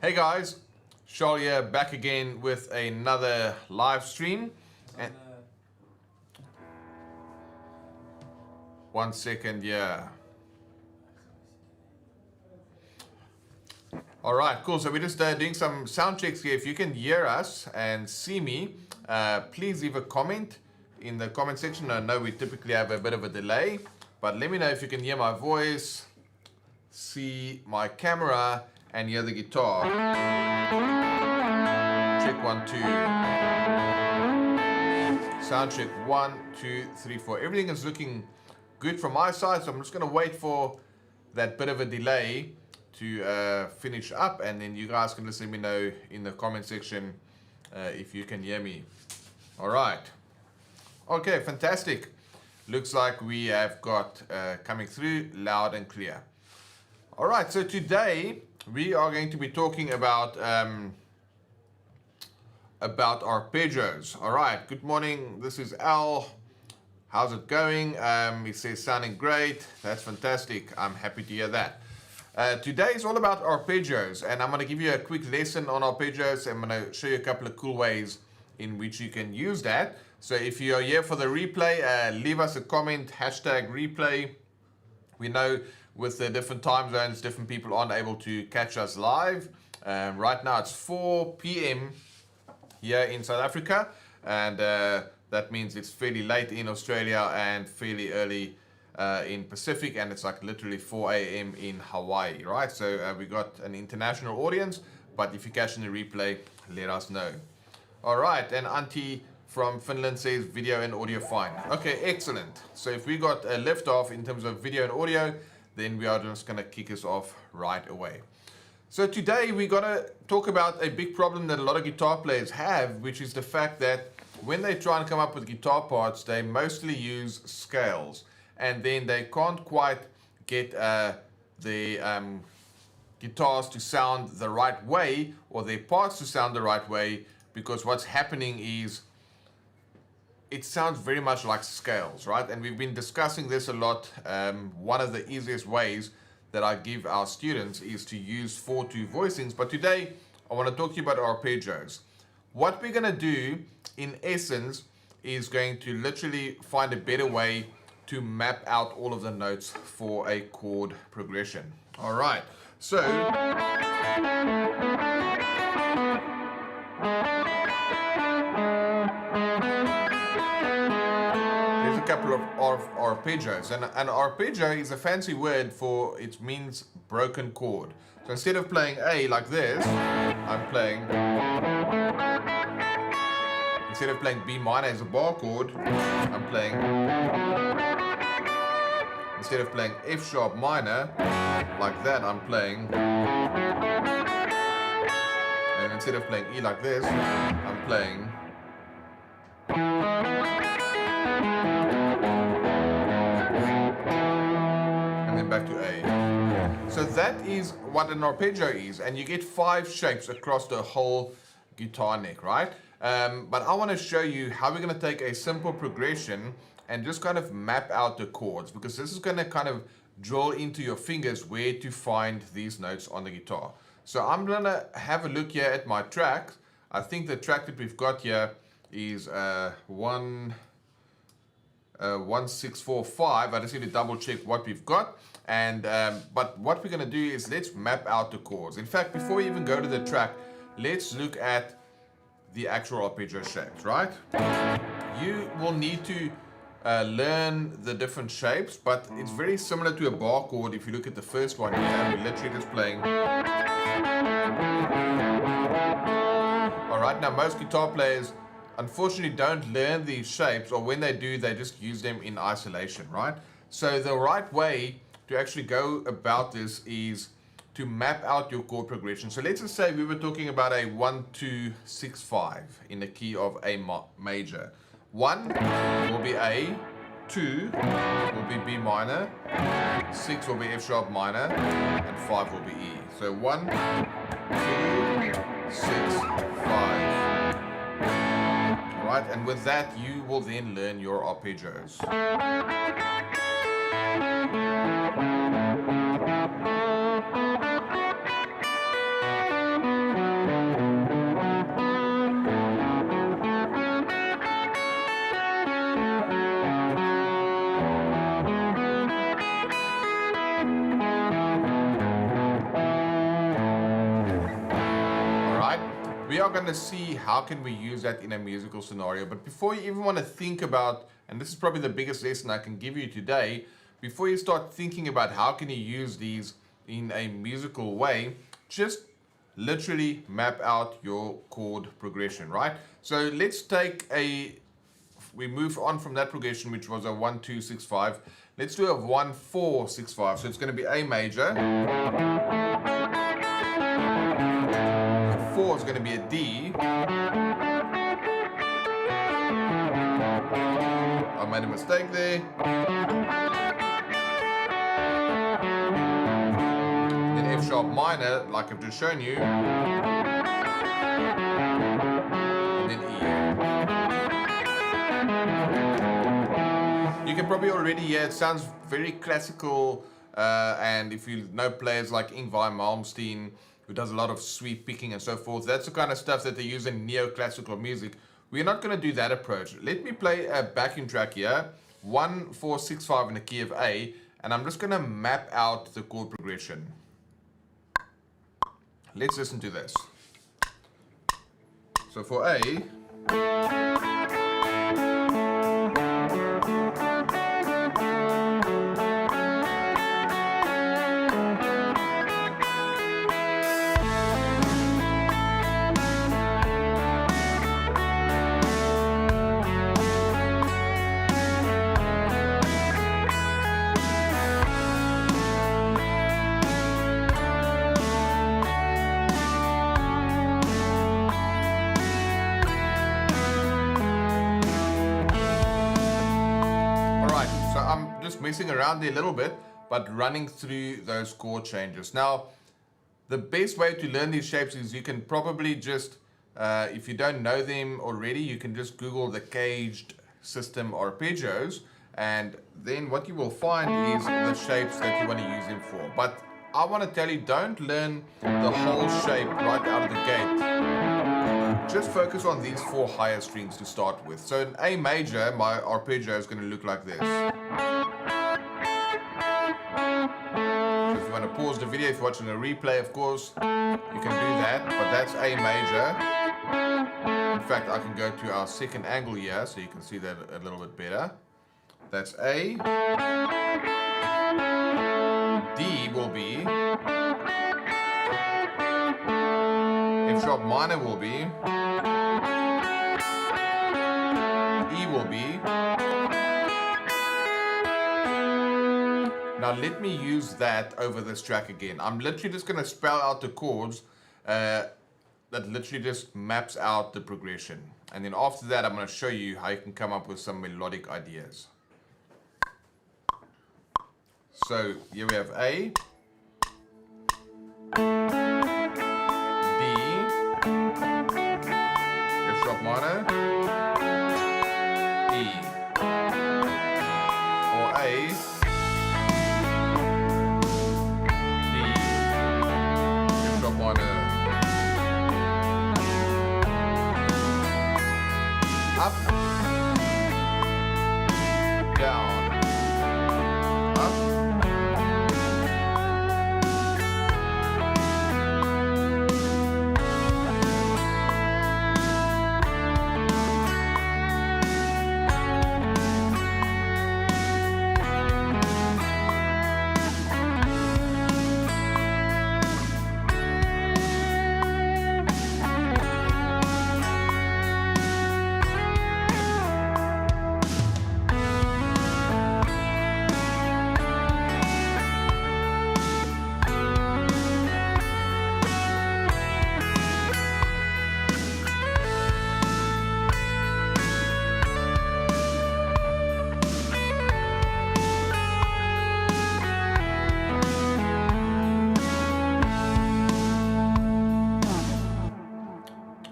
Hey guys, Charl here, back again with another live stream. And 1 second, yeah. All right, cool. So we're just doing some sound checks here. If you can hear us and see me, please leave a comment in the comment section. I know we typically have a bit of a delay, but let me know if you can hear my voice, see my camera, and hear the guitar. Check 1, 2. Sound check 1, 2, 3, 4. Everything is looking good from my side, so I'm just going to wait for that bit of a delay to finish up, and then you guys can just let me know in the comment section if you can hear me. All right. Okay, fantastic. Looks like we have got coming through loud and clear. All right, so today we are going to be talking about arpeggios. All right, good morning. This is Al. How's it going? He says sounding great. That's fantastic. I'm happy to hear that. Today is all about arpeggios, and I'm going to give you a quick lesson on arpeggios. I'm going to show you a couple of cool ways in which you can use that. So if you are here for the replay, leave us a comment, hashtag replay. We know with the different time zones, different people aren't able to catch us live. Right now it's 4 p.m. here in South Africa, and that means it's fairly late in Australia and fairly early in Pacific, and it's like literally 4 a.m. in Hawaii, right? So we got an international audience, but if you're catching the replay, let us know. All right, and Auntie from Finland says video and audio fine. Okay, excellent. So if we got a lift off in terms of video and audio, then we are just gonna kick us off right away. So today we're gonna talk about a big problem that a lot of guitar players have, which is the fact that when they try and come up with guitar parts, they mostly use scales, and then they can't quite get the guitars to sound the right way, or their parts to sound the right way, because what's happening is it sounds very much like scales, right? And we've been discussing this a lot. One of the easiest ways that I give our students is to use 4/2 voicings, but today I want to talk to you about arpeggios. What we're going to do in essence is going to literally find a better way to map out all of the notes for a chord progression. All right, so there's a couple of arpeggios, and an arpeggio is a fancy word for, it means broken chord. So instead of playing A like this, I'm playing, instead of playing B minor as a bar chord, I'm playing, instead of playing F sharp minor like that, I'm playing, and instead of playing E like this, I'm playing, and then back to A. So that is what an arpeggio is, and you get 5 shapes across the whole guitar neck, right? But I want to show you how we're going to take a simple progression and just kind of map out the chords, because this is going to kind of drill into your fingers where to find these notes on the guitar. So I'm going to have a look here at my track. I think the track that we've got here is 1645. I just need to double check what we've got. And but what we're going to do is let's map out the chords. In fact, before we even go to the track, let's look at the actual arpeggio shapes, right? You will need to learn the different shapes, but it's very similar to a bar chord. If you look at the first one here, we're literally just playing. All right, now most guitar players unfortunately don't learn these shapes, or when they do, they just use them in isolation, right? So the right way to actually go about this is to map out your chord progression. So let's just say we were talking about a 1, 2, 6, 5 in the key of A major. 1 will be A, 2 will be B minor, 6 will be F sharp minor, and 5 will be E. So 1, 2, 6, 5. Alright, and with that you will then learn your arpeggios. we are going to see how can we use that in a musical scenario. But before you even want to think about, and this is probably the biggest lesson I can give you today, before you start thinking about how can you use these in a musical way, just literally map out your chord progression, right? So let's take we move on from that progression, which was a 1, 2, 6, 5. Let's do a 1, 4, 6, 5. So it's going to be A major. 4 is going to be a D. I made a mistake there. Then F sharp minor, like I've just shown you. And then E. You can probably already hear it sounds very classical, and if you know players like Ingvar Malmsteen, who does a lot of sweep picking and so forth, that's the kind of stuff that they use in neoclassical music. We're not going to do that approach. Let me play a backing track here, 1, 4, 6, 5 in the key of A, and I'm just going to map out the chord progression. Let's listen to this. So for A, just messing around there a little bit, but running through those chord changes. Now, the best way to learn these shapes is you can probably just, if you don't know them already, you can just Google the caged system arpeggios, and then what you will find is the shapes that you want to use them for. But I want to tell you, don't learn the whole shape right out of the gate. Just focus on these 4 higher strings to start with. So in A major, my arpeggio is going to look like this. So if you want to pause the video, if you're watching a replay, of course, you can do that. But that's A major. In fact, I can go to our second angle here, so you can see that a little bit better. That's A. D will be. F sharp minor will be. E will be. Now let me use that over this track again. I'm literally just going to spell out the chords that literally just maps out the progression. And then after that, I'm going to show you how you can come up with some melodic ideas. So here we have A, D, F sharp minor, E, or A, D, F sharp minor, up, down, up,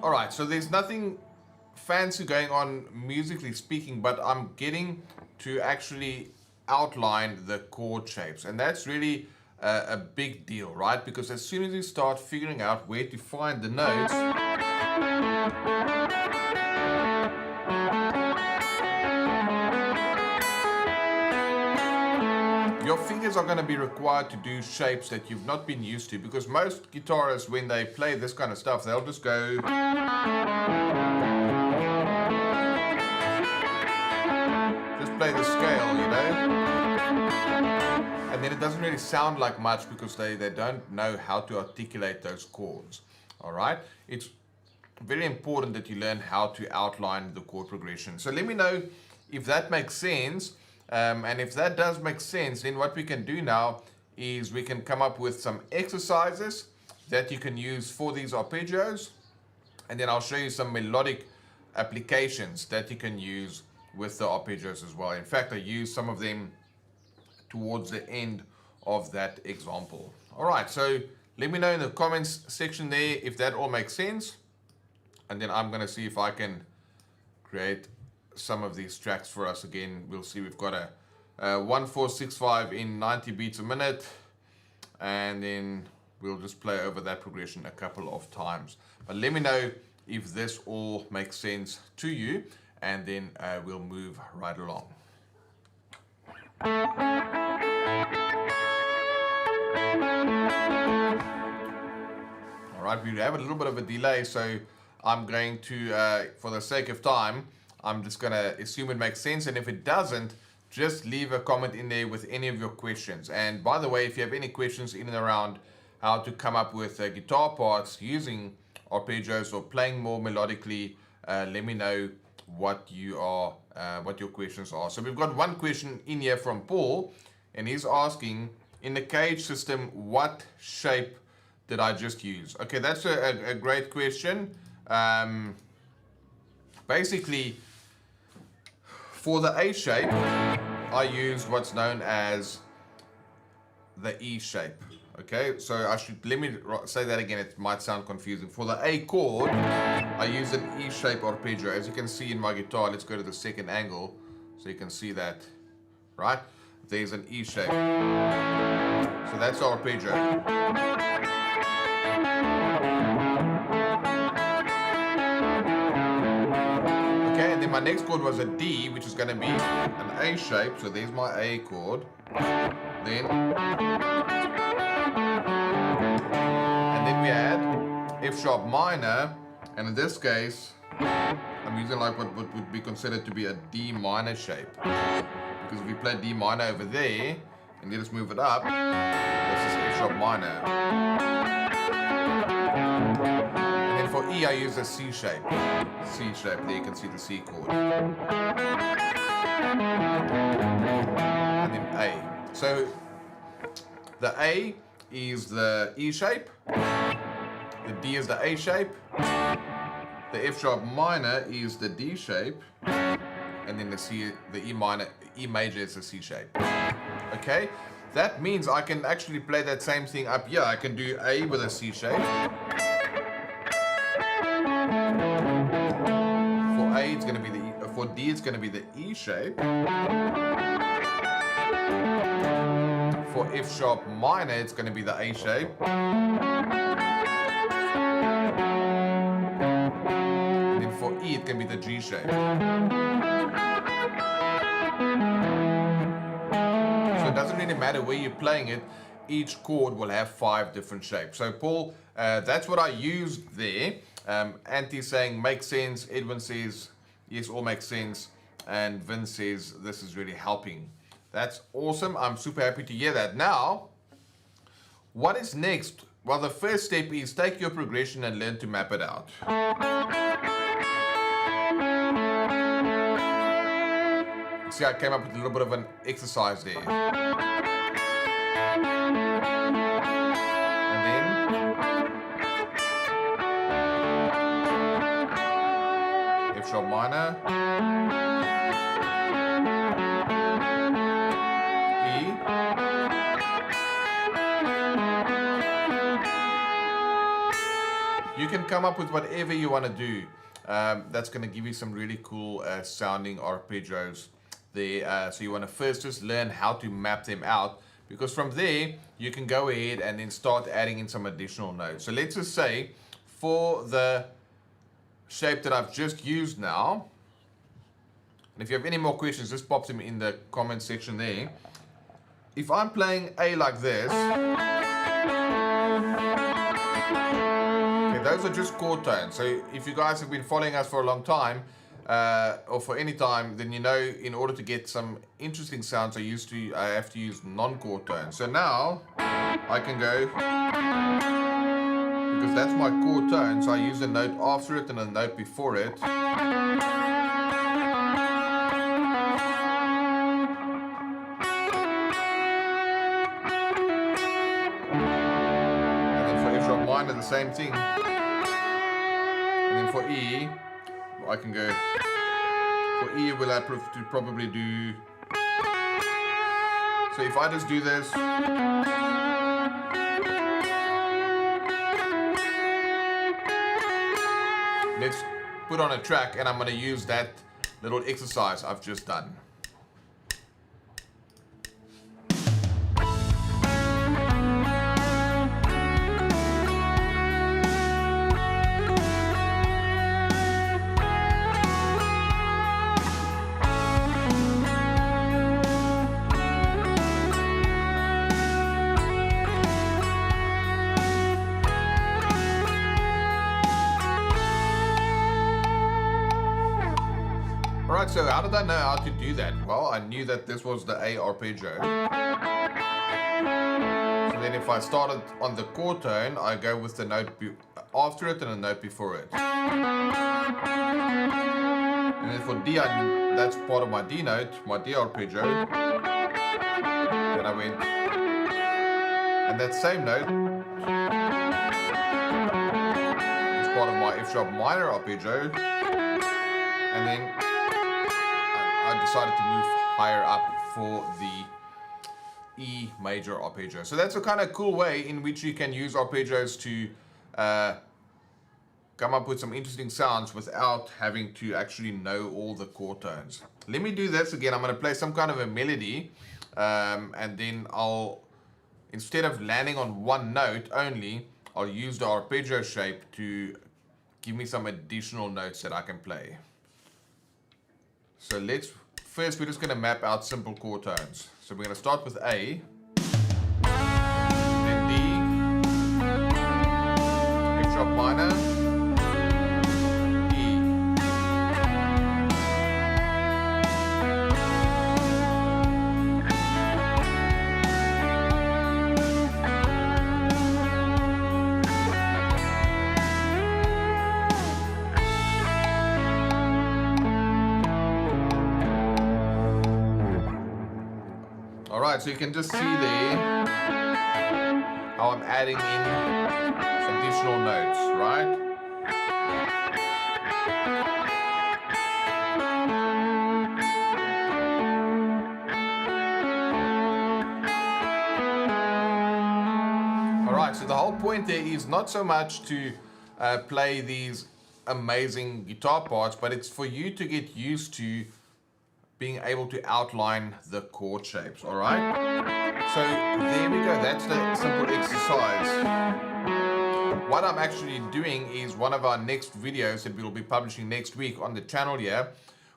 Alright, so there's nothing fancy going on musically speaking, but I'm getting to actually outline the chord shapes, and that's really a big deal, right? Because as soon as you start figuring out where to find the notes, your fingers are going to be required to do shapes that you've not been used to, because most guitarists, when they play this kind of stuff, they'll just go play the scale, you know, and then it doesn't really sound like much because they don't know how to articulate those chords. All right, it's very important that you learn how to outline the chord progression. So let me know if that makes sense, and if that does make sense, then what we can do now is we can come up with some exercises that you can use for these arpeggios, and then I'll show you some melodic applications that you can use with the arpeggios as well. In fact, I use some of them towards the end of that example. All right, so let me know in the comments section there if that all makes sense, and then I'm going to see if I can create some of these tracks for us. Again, we'll see we've got a 1465 in 90 beats a minute, and then we'll just play over that progression a couple of times. But let me know if this all makes sense to you, and then we'll move right along. All right, we have a little bit of a delay, so I'm going to, for the sake of time, I'm just going to assume it makes sense, and if it doesn't, just leave a comment in there with any of your questions. And by the way, if you have any questions in and around how to come up with guitar parts using arpeggios or playing more melodically, let me know what your questions are. So we've got one question in here from Paul, and he's asking, in the cage system, what shape did I just use? Okay, that's a great question. Basically, for the A shape, I used what's known as the E shape. Okay, so let me say that again, it might sound confusing. For the A chord, I use an E shape arpeggio. As you can see in my guitar, let's go to the second angle so you can see that, right? There's an E shape. So that's our arpeggio. Okay, and then my next chord was a D, which is going to be an A shape. So there's my A chord. Then we add F sharp minor, and in this case I'm using like what would be considered to be a D minor shape, because if we play D minor over there and then just move it up, this is F sharp minor. And then for E I use a C shape. There you can see the C chord. And then A. So the A is the E shape, the D is the A shape, the F sharp minor is the D shape, and then the E major is the C shape. Okay, that means I can actually play that same thing up here. I can do A with a C shape. For A it's going to be the E, for D it's going to be the E shape. For F sharp minor, it's going to be the A shape. And then for E, it can be the G shape. So it doesn't really matter where you're playing it, each chord will have 5 different shapes. So Paul, that's what I used there. Anti's saying, makes sense. Edwin says, yes, all makes sense. And Vince says, this is really helping. That's awesome. I'm super happy to hear that. Now, what is next? Well, the first step is take your progression and learn to map it out. See, I came up with a little bit of an exercise there. And then F sharp minor. You can come up with whatever you want to do. That's going to give you some really cool sounding arpeggios there. So you want to first just learn how to map them out, because from there you can go ahead and then start adding in some additional notes. So let's just say for the shape that I've just used now, and if you have any more questions, just pop them in the comment section there. if I'm playing A like this, okay, those are just chord tones. So if you guys have been following us for a long time, or for any time, then you know in order to get some interesting sounds, I have to use non-chord tones. So now I can go, because that's my chord tone, so I use a note after it and a note before it. And then for F sharp minor, the same thing. And then for E, I can go, for E will I probably do, so if I just do this, let's put on a track, and I'm going to use that little exercise I've just done. Alright, so how did I know how to do that? Well, I knew that this was the A arpeggio. So then if I started on the chord tone, I go with the note after it and a note before it. And then for D, that's part of my D note, my D arpeggio. Then I went, and that same note is part of my F sharp minor arpeggio. And then I decided to move higher up for the E major arpeggio. So that's a kind of cool way in which you can use arpeggios to come up with some interesting sounds without having to actually know all the chord tones. Let me do this again. I'm going to play some kind of a melody, and then instead of landing on one note only, I'll use the arpeggio shape to give me some additional notes that I can play. So first we're just going to map out simple chord tones. So we're going to start with A, then D, F sharp minor, E. Alright, so you can just see there how I'm adding in additional notes, right? Alright, so the whole point there is not so much to play these amazing guitar parts, but it's for you to get used to being able to outline the chord shapes, all right? So there we go, that's the simple exercise. What I'm actually doing is one of our next videos that we'll be publishing next week on the channel here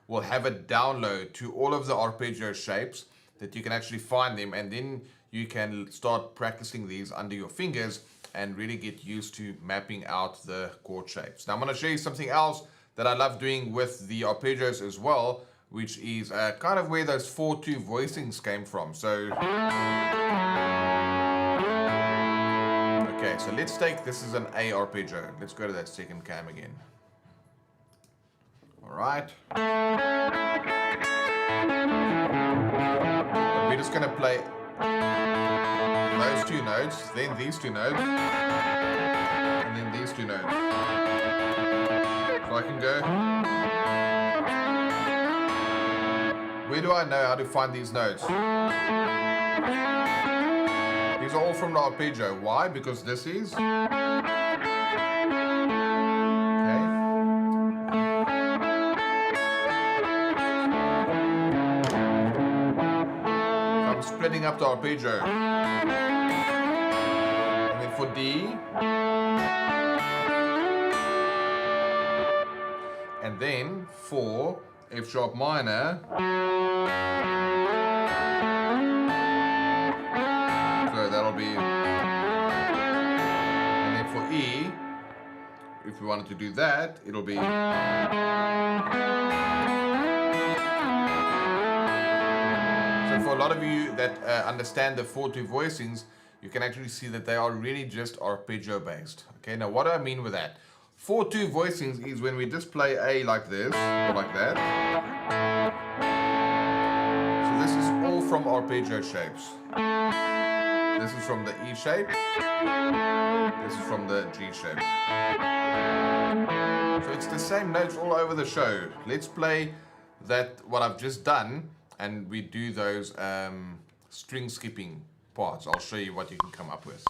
will have a download to all of the arpeggio shapes that you can actually find them, and then you can start practicing these under your fingers and really get used to mapping out the chord shapes. Now I'm going to show you something else that I love doing with the arpeggios as well, which is kind of where those 4/2 voicings came from. So, okay, so let's take, this is an A arpeggio. Let's go to that second cam again. All right. We're just going to play those two notes, then these two notes, and then these two notes. So I can go. Where do I know how to find these notes? These are all from the arpeggio. Why? Because this is... Okay. So I'm splitting up the arpeggio. And then for D... And then for F sharp minor... if we wanted to do that, it'll be... So for a lot of you that understand the 4/2 voicings, you can actually see that they are really just arpeggio based. Okay, now what do I mean with that? 4/2 voicings is when we just play A like this, or like that. So this is all from arpeggio shapes. This is from the E shape. This is from the G shape. So it's the same notes all over the show. Let's play that, what I've just done, and we do those string skipping parts. I'll show you what you can come up with.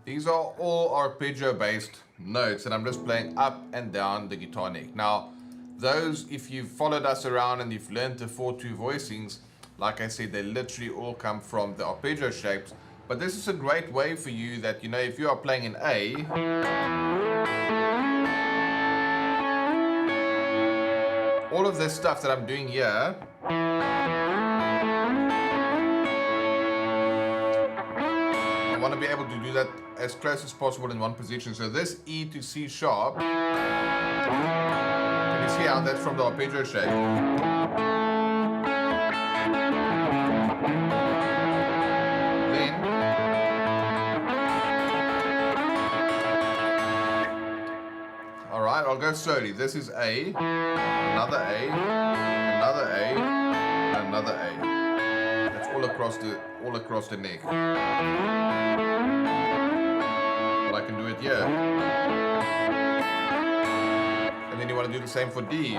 These are all arpeggio based notes, and I'm just playing up and down the guitar neck. Now, those, if you've followed us around and you've learned the 4/2 voicings, like I said, they literally all come from the arpeggio shapes. But this is a great way for you that, you know, if you are playing in A, all of this stuff that I'm doing here, I want to be able to do that as close as possible in one position. So this E to C sharp, can you see how that's from the arpeggio shape? Then, alright, I'll go slowly. This is A, another A, another A, another A. That's all across the neck. But I can do it here. And then you want to do the same for D.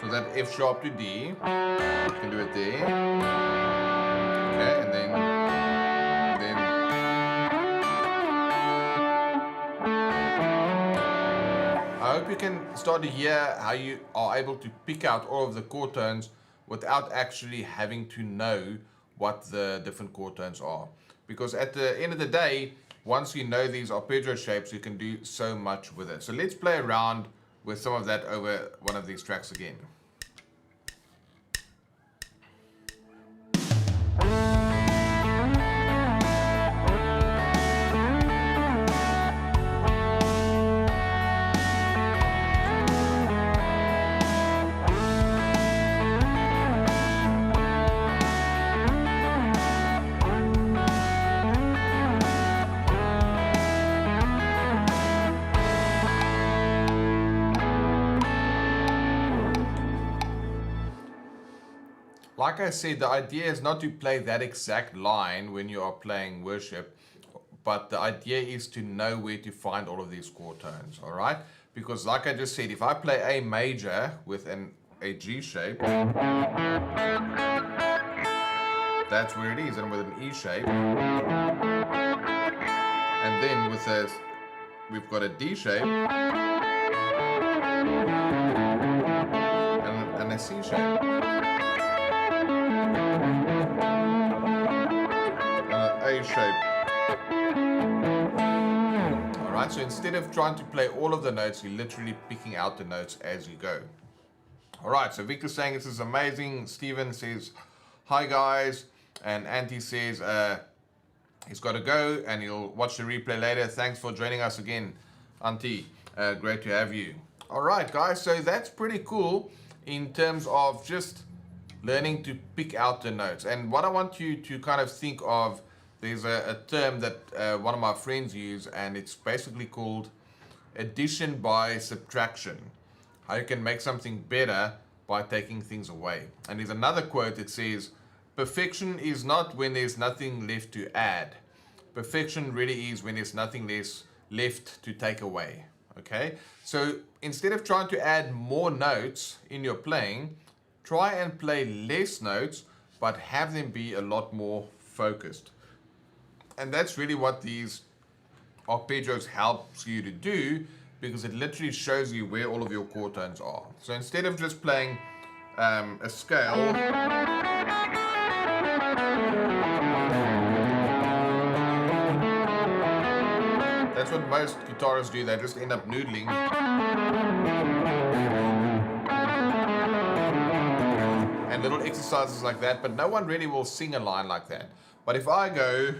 So that F sharp to D, you can do it there. Okay, and then I hope you can start to hear how you are able to pick out all of the chord tones without actually having to know what the different chord tones are. Because at the end of the day, once you know these arpeggio shapes, you can do so much with it. So let's play around with some of that over one of these tracks again. Like I said, the idea is not to play that exact line when you are playing worship, but the idea is to know where to find all of these chord tones, all right? Because like I just said, if I play A major with a G shape, that's where it is, and with an E shape, and then with we've got a D shape, and a C shape. A shape. Alright, so instead of trying to play all of the notes, you're literally picking out the notes as you go. Alright, so Victor's saying this is amazing. Steven says, hi guys. And Auntie says, he's got to go and he'll watch the replay later. Thanks for joining us again, Auntie. Great to have you. Alright guys, so that's pretty cool in terms of just learning to pick out the notes. And what I want you to kind of think of, there's a term that one of my friends use, and it's basically called addition by subtraction. How you can make something better by taking things away. And there's another quote that says, perfection is not when there's nothing left to add. Perfection really is when there's nothing left to take away. Okay, so instead of trying to add more notes in your playing, try and play less notes, but have them be a lot more focused. And that's really what these arpeggios helps you to do, because it literally shows you where all of your chord tones are. So instead of just playing a scale, that's what most guitarists do. They just end up noodling. And little exercises like that, but no one really will sing a line like that. But if I go,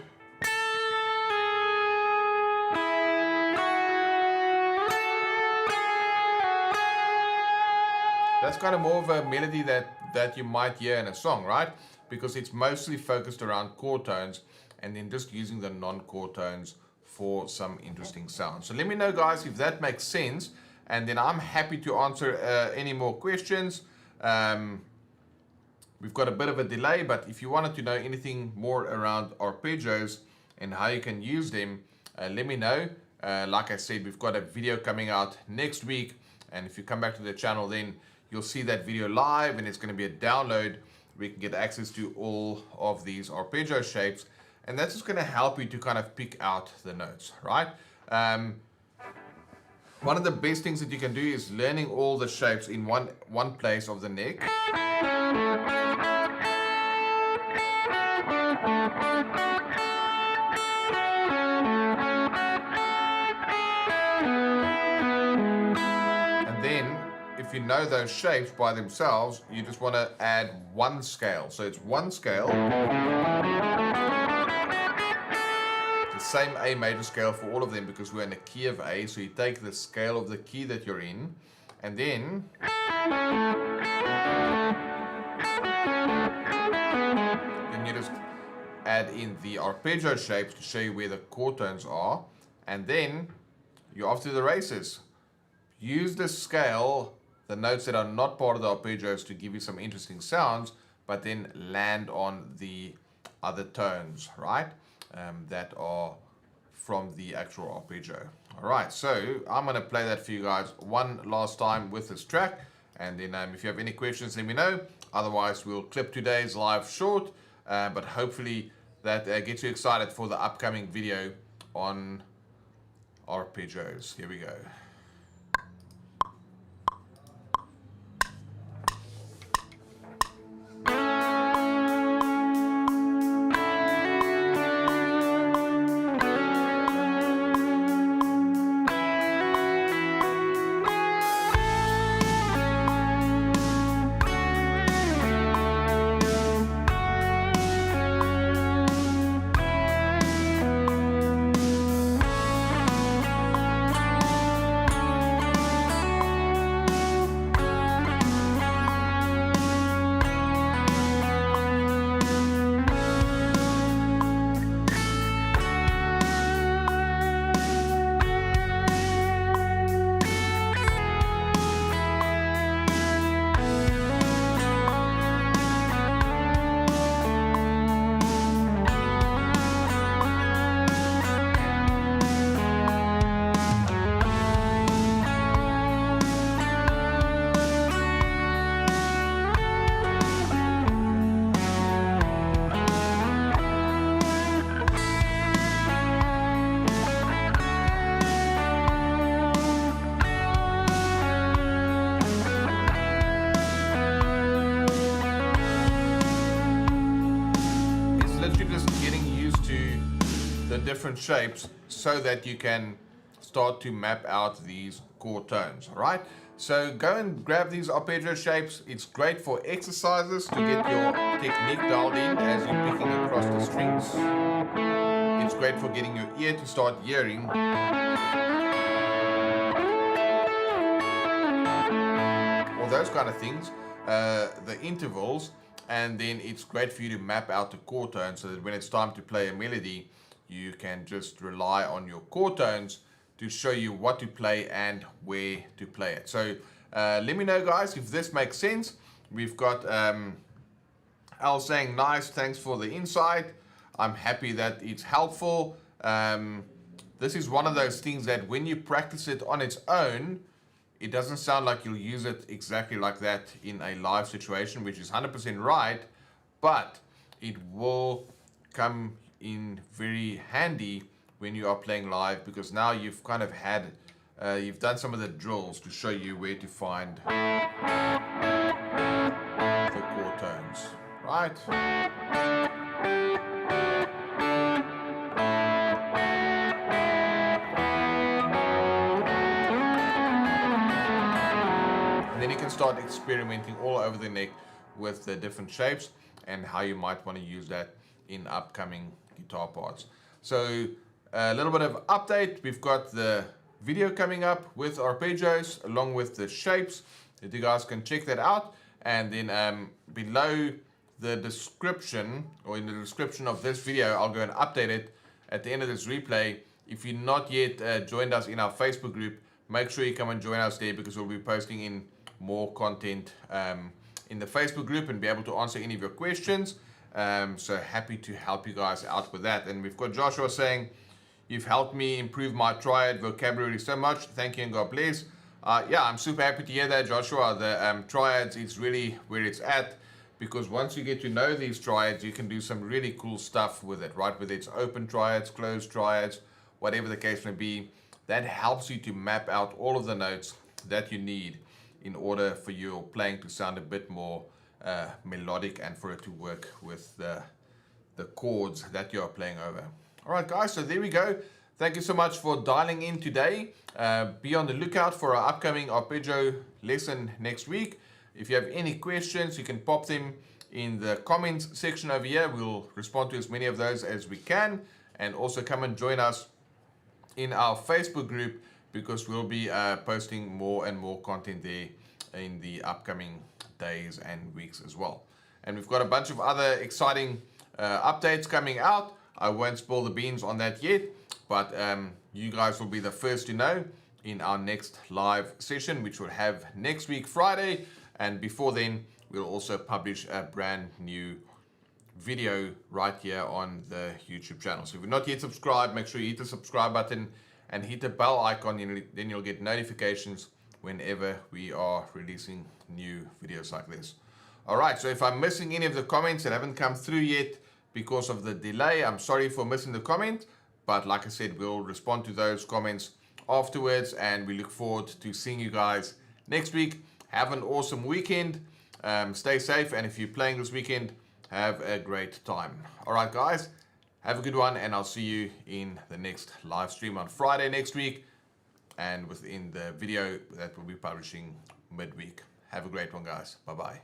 that's kind of more of a melody that you might hear in a song, right? Because it's mostly focused around chord tones, and then just using the non-chord tones for some interesting sounds. So let me know, guys, if that makes sense, and then I'm happy to answer any more questions. We've got a bit of a delay, but if you wanted to know anything more around arpeggios and how you can use them, let me know. Like I said, we've got a video coming out next week, and if you come back to the channel, then you'll see that video live, and it's going to be a download where you can get access to all of these arpeggio shapes, and that's just going to help you to kind of pick out the notes, right? One of the best things that you can do is learning all the shapes in one place of the neck. And then, if you know those shapes by themselves, you just want to add one scale. So it's one scale. The same A major scale for all of them, because we're in a key of A. So you take the scale of the key that you're in, and then you just add in the arpeggio shapes to show you where the chord tones are, and then you're off to the races. Use the scale, the notes that are not part of the arpeggios, to give you some interesting sounds, but then land on the other tones, right? That are from the actual arpeggio. All right, so I'm going to play that for you guys one last time with this track, and then if you have any questions, let me know. Otherwise, we'll clip today's live short, but hopefully that gets you excited for the upcoming video on arpeggios. Here we go. Different shapes so that you can start to map out these chord tones. All right, so go and grab these arpeggio shapes. It's great for exercises to get your technique dialed in as you're picking across the strings. It's great for getting your ear to start hearing all those kind of things, the intervals, and then it's great for you to map out the chord tones so that when it's time to play a melody, you can just rely on your chord tones to show you what to play and where to play it. So let me know, guys, if this makes sense. We've got Al saying, nice, thanks for the insight. I'm happy that it's helpful. This is one of those things that when you practice it on its own, it doesn't sound like you'll use it exactly like that in a live situation, which is 100% right, but it will come in very handy when you are playing live, because now you've kind of had, you've done some of the drills to show you where to find the chord tones, right? And then you can start experimenting all over the neck with the different shapes and how you might want to use that in upcoming guitar parts. So a little bit of update. We've got the video coming up with arpeggios along with the shapes that you guys can check that out. And then below the description, or in the description of this video, I'll go and update it at the end of this replay. If you're not yet joined us in our Facebook group, make sure you come and join us there, because we'll be posting in more content in the Facebook group and be able to answer any of your questions. So happy to help you guys out with that. And we've got Joshua saying, you've helped me improve my triad vocabulary so much. Thank you and God bless. Yeah, I'm super happy to hear that, Joshua. The triads is really where it's at, because once you get to know these triads, you can do some really cool stuff with it, right? Whether it's open triads, closed triads, whatever the case may be, that helps you to map out all of the notes that you need in order for your playing to sound a bit more melodic and for it to work with the chords that you are playing over. All right, guys, so there we go. Thank you so much for dialing in today. Be on the lookout for our upcoming arpeggio lesson next week. If you have any questions, you can pop them in the comments section over here. We'll respond to as many of those as we can. And also come and join us in our Facebook group, because we'll be posting more and more content there in the upcoming days and weeks as well. And we've got a bunch of other exciting updates coming out. I won't spill the beans on that yet, but you guys will be the first to know in our next live session, which we'll have next week, Friday. And before then, we'll also publish a brand new video right here on the YouTube channel. So if you're not yet subscribed, make sure you hit the subscribe button and hit the bell icon, then you'll get notifications whenever we are releasing new videos like this. All right, so if I'm missing any of the comments that haven't come through yet because of the delay, I'm sorry for missing the comment, but like I said, we'll respond to those comments afterwards, and we look forward to seeing you guys next week. Have an awesome weekend, stay safe, and if you're playing this weekend, have a great time. All right, guys, have a good one, and I'll see you in the next live stream on Friday next week, and within the video that we'll be publishing midweek. Have a great one, guys. Bye-bye.